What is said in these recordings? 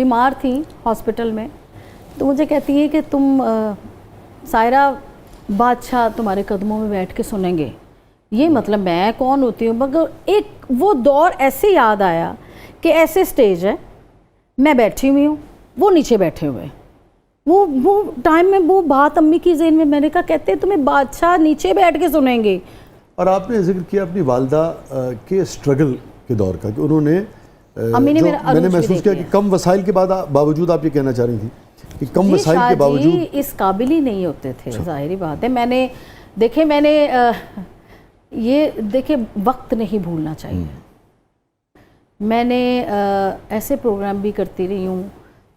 बीमार थी हॉस्पिटल में, तो मुझे कहती है कि तुम सायरा, बादशाह तुम्हारे कदमों में बैठ के सुनेंगे। ये मतलब मैं कौन होती हूँ, मगर एक वो दौर ऐसे याद आया कि ऐसे स्टेज है, मैं बैठी हुई हूँ, वो नीचे बैठे हुए हैं। वो टाइम में वो बात अम्मी की ज़हन में, मैंने कहा कहते हैं तुम्हें बादशाह नीचे बैठ के सुनेंगे। और आपने जिक्र किया अपनी वालदा के स्ट्रगल के दौर का, कि उन्होंने अम्मी ने मेरा मैंने महसूस किया कि कम वसाइल के बावजूद आप ये कहना चाह रही थी कि कम वसाइल के बावजूद इस काबिल ही नहीं होते थे। जाहिर बात है, मैंने देखे वक्त नहीं भूलना चाहिए। मैंने ऐसे प्रोग्राम भी करती रही हूँ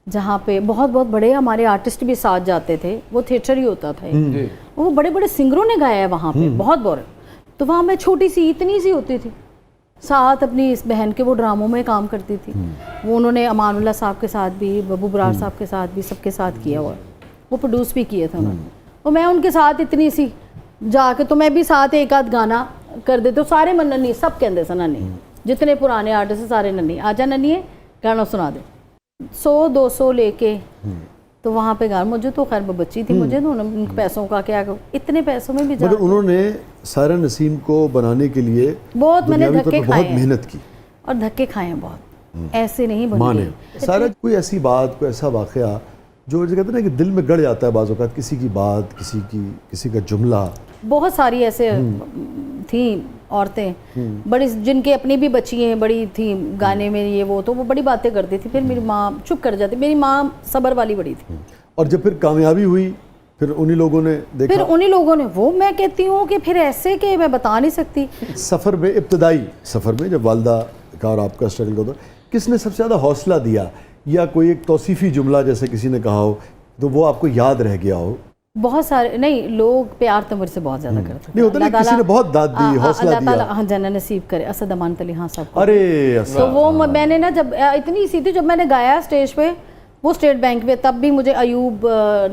जहाँ पे बहुत बड़े हमारे आर्टिस्ट भी साथ जाते थे। वो थिएटर ही होता था, वो बड़े बड़े सिंगरों ने गाया है वहाँ पे, बहुत बड़े। तो वहाँ मैं छोटी सी, इतनी सी होती थी, साथ अपनी इस बहन के वो ड्रामों में काम करती थी। वो उन्होंने अमानुल्लाह साहब के साथ भी, बब्बू बरार साहब के साथ भी, सबके साथ किया हुआ। वो प्रोड्यूस भी किए थे उन्होंने। और मैं उनके साथ इतनी सी जाके, तो मैं भी साथ एक आध गाना कर देते। तो सारे मन नन्ही, सब कहते थे नन्ही, जितने पुराने आर्टिस्ट सारे नन्ही, आजा नन्ही गाना सुना दे। 100-200 लेके तो वहाँ पे गाना, मुझे तो खैर बच्ची थी, मुझे तो उन पैसों का क्या, इतने पैसों में भी मगर उन्होंने सायरा नसीम को बनाने के लिए बहुत मैंने धक्के खाए, बहुत मेहनत की और धक्के खाए हैं बहुत। ऐसे नहीं बने। सायरा, कोई ऐसी बात, कोई ऐसा वाकया जो कहते हैं ना कि दिल में गड़ जाता है बाज़ औक़ात, किसी की बात, किसी का जुमला? बहुत सारी ऐसे थी औरतें बड़ी, जिनकी अपनी भी बच्ची हैं, बड़ी थी गाने में ये वो, तो वो बड़ी बातें करती थी। फिर मेरी माँ चुप कर जाती। मेरी माँ सब्र वाली बड़ी थी। और जब फिर कामयाबी हुई, फिर उन्हीं लोगों ने देखा, फिर उन्हीं लोगों ने, वो मैं कहती हूँ कि फिर ऐसे कि मैं बता नहीं सकती। सफ़र में, इब्तदाई सफ़र में जब वालदा का और आपका स्ट्रगल होता, किसने सबसे ज़्यादा हौसला दिया, या कोई एक तौसीफ़ी जुमला जैसे किसी ने कहा हो तो वो आपको याद रह गया हो? बहुत सारे नहीं, लोग प्यार तो मुझसे बहुत ज़्यादा करते नहीं होता ना, किसी ने बहुत दाद दी, हौसला दिया। हाँ, जन्नत नसीब करे असद अमान तली हाँ साहब। अरे तो वो मैंने ना, जब इतनी सी थी, जब मैंने गाया स्टेज पे वो स्टेट बैंक में, तब भी मुझे अयूब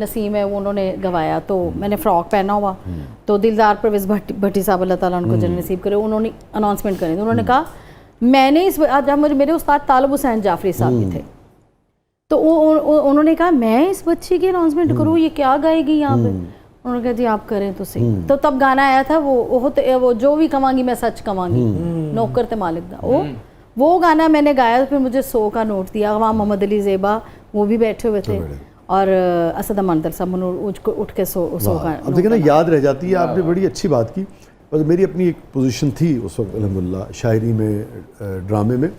नसीम है, वो उन्होंने गवाया। तो मैंने फ़्रॉक पहना हुआ, तो दिलदार परवेज़ भट्टी साहब, अल्लाह ताला उनको जन्नत नसीब करे, उन्होंने अनाउंसमेंट करी। तो उन्होंने कहा मैंने इस, जब मेरे उस्ताद तालिब हुसैन जाफरी साहब भी थे, तो उन्होंने कहा मैं इस बच्ची की अनाउंसमेंट करूँ, ये क्या गाएगी यहाँ पे? उन्होंने कहा जी आप करें तो सही। तो तब गाना आया था वो जो भी कमांगी मैं सच कमांगी, नौकर ते मालिक दा, वो गाना मैंने गाया। फिर मुझे 100 का नोट दिया। वहाँ मोहम्मद अली ज़ेबा वो भी बैठे हुए थे, और असद अमान साहब उठ के 100 का। अब देखिए ना, याद रह जाती है। आपने बड़ी अच्छी बात की। और मेरी अपनी एक पोजीशन थी उस वक्त अल्हम्दुलिल्लाह, शायरी में, ड्रामे में।